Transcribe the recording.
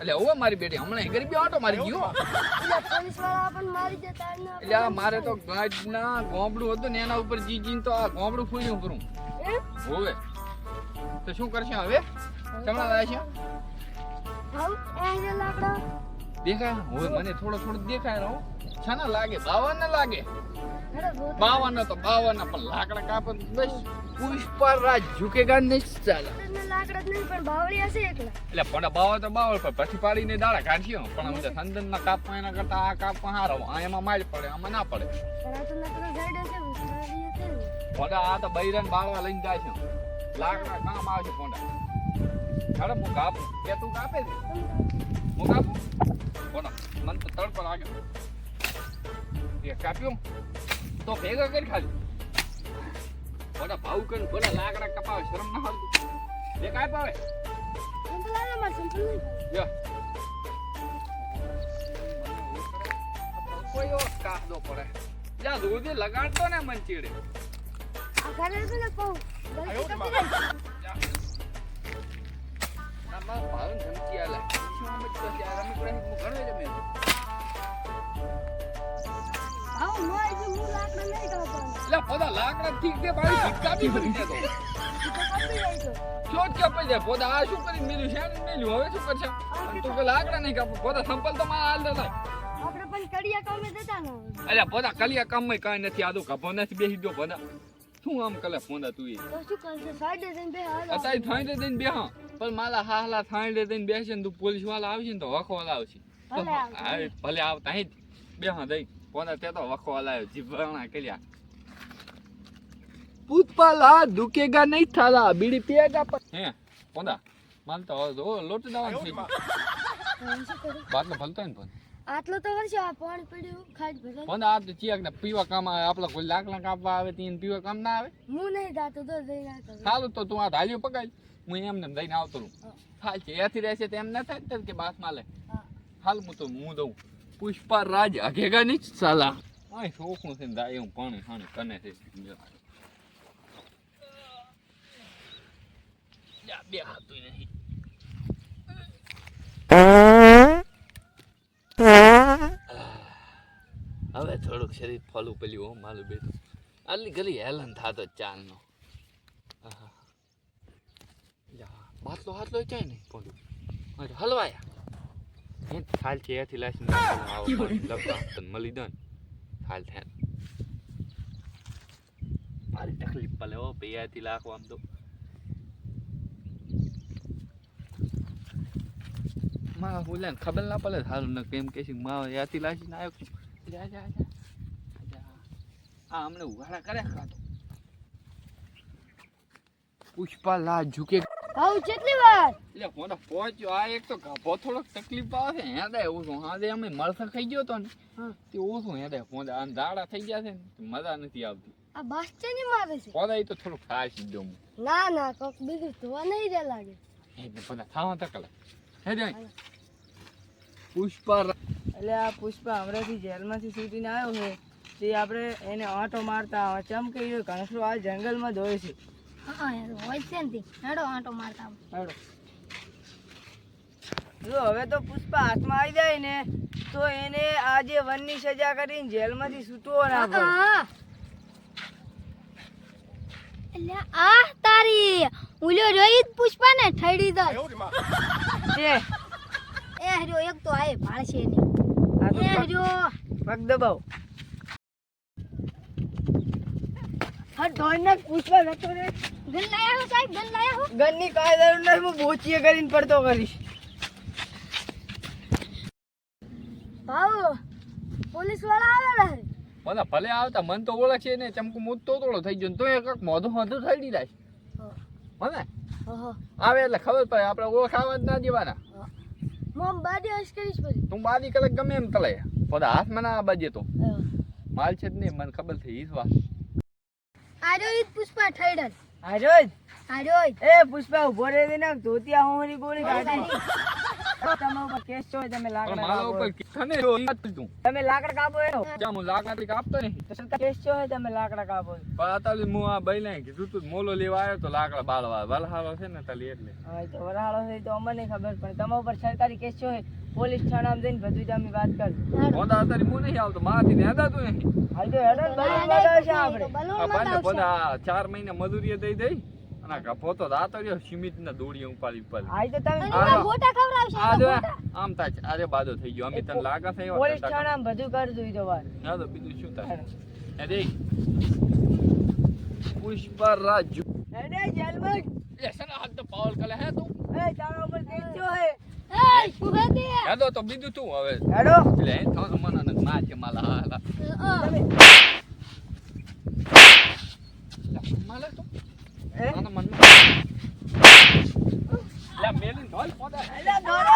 એટલે હવે મારી બેટી હમણાં ગરીબી આટો મારી ગયો પોલીસ વાળા આપણને મારી દેતા એટલે આ મારે તો ગાજના ગોમડું હતું ને એના ઉપર જીજીને તો આ ગોમડું ફૂલ્યું કરું હોવે તો શું કરશે હવે ચમડા લાવે છે લાકડા દેખાય હવે મને થોડો દેખાય રહો છાના લાગે બાવન લાગે બાવન તો બાવન પણ લાકડા કાપે બસ પુષ્પા રાજ ઝુકેગા નહીં ચાલે લાકડા નહીં પણ બાવળી હશે એકલા એટલે પણ બાવા તો બાવળ પર પછી પાડીને દાડા કાઢ્યો પણ અમે સંદન ના કાપવા એના કરતા આ કાપવા હારો આ એમાં માલ પડે આમાં ના પડે પોંડા આ તો બૈરન બાળવા લઈને જાય છે લાકડા કામ આવે છે પોંડા અરે હું કાપું કે તું કાપે છે હું કાપું પોંડા મને તો તડકો લાગે એ કાપ્યું તો ભેગા કરી ખાલી પોંડા ભાવ કરીને બોલા લાકડા કપાવે શરમ ના આવતું એ કાય પાવે સિમ્પલ આવે માર સિમ્પલ નહીં યો કોઈ ઓર કાપ દો પડે જા દૂધી લગાડતો ને મન ચીડે આ ઘરે તો ન કહું ગલતી કરતી રહી ના માં ભાવ ધમકી આલે શું આમ તો ત્યારે અમે કોઈ હું ઘણો જમે આવ નો આવી હું લાકડા નહીં કાપો એટલે પોતા લાકડા ઠીક છે ભાઈ ભીકા બી ભરી દે તો શોધ કે પઈ જાય પોતા આ શું કરી મેલ્યું છે ને મેલ્યું હવે શું કરશે તું કે લાકડા નહીં કાપો પોતા સંપલ તો માં હાલ દેતા આપણે પણ કડિયા કામે દેતા ન અલ્યા પોતા કલિયા કામમાં કાંઈ નથી આદો કભો નથી બેસી ગયો પોતા શું આમ કલે ફોંદા તું તો શું કરશે સાઈડે જઈને બે હાલ અત્યારે થાંડે દઈને બેહા પણ માલા હાલા થાંડે દઈને બેસે ને તું પોલીસ વાળા આવશે ને તો વખવાલા આવશે ભલે આવતા હે બેહા દઈ પોતા તે તો વખવાલા આવ્યો જીવણા કર્યા પૂતપાલા દુકેગા નહીં થાલા બીડી પીએગા પર હે પોતા માલ તો લોટ દાવાનું થઈ બાટલો ભલતો ને પણ આટલો તો વર્ષે આ પાણી પડ્યું ખાટ ભરે પોતા આ તો ચિયાક ને પીવા કામ આવે આપલા કોઈ લાકડા કાપવા આવે તીન પીવા કામ ના આવે હું નહીં જાતો તો જઈ નાખો સારું તો તું આ ઢાલ્યો પકાઈ હું એમને દઈને આવતો રહું હાલ છે એથી રહેશે તેમ ના થાય કે બાસ માલે હાલ હું તો હું દઉં પુષ્પા રાજ આગેગા ની સાલા આ શોખું છે દાય હું પાણી હાણી કને છે યા બે હાતું નહીં હવે થોડુંક શરીર ફલું પેલ્યું હો માલું બેઠું આટલી ગલી હેલન થાતો ચાલનો બાટલો હાટલો ક્યાંય નહીં પડ્યું હલવાયા થાલ છે એથી લાસી મળી દો ને થાલ થાય મારી તકલીફ પડે હો પૈયાથી લાખો આમ તો માં બોલ્યા ખબર ના પડે સારું ને કેમ કે માં યાથી લાસી ને આવ્યો હા હમણે ઉઘાડા કરે ખાતો પુષ્પા લા ઝુકે આવ કેટલી વાર એટલે ફોન પહોંચ્યો આ એક તો ગાભો થોડોક તકલીફ આવે છે હેદે ઓછું હાદે અમે મળસર ખાઈ ગયો તો ને તે ઓછું હેદે ફોન આ દાડા થઈ ગયા છે ને મજા નથી આવતી આ બાસ છે ને મારે છે ફોન તો થોડુંક ખાસ દઉં ના ના કોક બીજું તો નહીં રે લાગે હે ને ફોન થાવા તકલા હે દે પુષ્પા એટલે આ પુષ્પા હમણાંથી જેલમાંથી છૂટીને આવ્યો છે તે આપણે એને આંટો મારતા ચમ કે ઘણસો આ જંગલમાં દોય છે હા હોય છે ને હેડો આંટો મારતા હેડો જો હવે તો પુષ્પા હાથમાં આવી જાય ને તો એને આ જે વનની સજા કરીને જેલમાંથી છૂટવો ના પડે એટલે આ તારી ઉલ્યો રોહિત પુષ્પા ને ઠડી દો છે એ હર્યો એક તો આય ભાળશે નહીં આ તો એ હર્યો પગ દબાવ હા ઢોળને પુષ્પા નતો રે ગન લાયા હો સાહેબ ગન લાયા હો ગનની કાંઈ જરૂર નથી હું બોચીએ કરીને પડતો કરીશ ભાવ પોલીસ વાળા આવેલા છે મને ભલે આવતા મન તો ઓળખશે ને ચમકુ મૂત તોતળો થઈ ગયો ને તો એક મોઢું મોઢું થઈ દીધા મને ઓહો આવે એટલે ખબર પડે આપણે ઓળખાવા જ ના દેવાના મોમ બાડી હસ કરીશ પછી તું બાદી કલાક ગમે એમ તલે પોતા હાથમાં ના બાજે તો માલ છે જ નહીં મને ખબર થઈ ઈશ્વા આ રોહિત પુષ્પા ઠડન આ રોજ આ રોહિત એ પુષ્પા ઉભો રહે ને ધોતિયા હોમરી ગોળી કાઢી તમારા ઉપર કેસ છો તમે પણ લાકડા મારા કાપો. ઉપર તને જો હિંમત તું તમે લાકડા કાપો એનો જ્યાં હું લાકડાથી કાપતો નહીં તો સરકાર કેસ છો તમે લાકડા કાપો. પણ અત્યારે હું આ બૈલાએ કીધું તું મોલો લેવા આવ્યો તો લાકડા બાળવા વલહાલો છે ને તાલી એટલે હા એ તો વરાળો છે એ તો અમને ખબર પણ તમારા ઉપર સરકારી કેસ છો પોલીસ થાણામાં જઈને બધું તમે વાત કરજો. પોતા અત્યારે હું નહીં આવતો મારાથી ને હેદાતું નહીં હાલ તો હેડો ને બધું બતાવશે આપણે. આ બંને પોતા 4 મહિના મજૂરીએ દઈ અને આ પોતો દાતો રહ્યો સિમિત ના દોડીએ ઉપાડી હાલ તો તમે ગોટા ખવડાવશે આ જો આમ થાય છે. અરે બાદો થઈ ગયો અમે તને લાગા થઈ પોલીસ થાણામાં બધું કરજો ઈ તો વાત. ના તો બીજું શું થાય અરે પુષ્પરાજ હેડે જેલમાં એસના હાથ તો પાવલ કલે હે તું એ તારા ઉપર કેસ છો હે. એય ઉભા દે હેડો તો બીજું તું હવે હેડો એટલે હે તો મને માં છે માલા હાલા માલે તો હે આના મનમાં લા મેલીન ઢોલ પોદા હેડે દોડો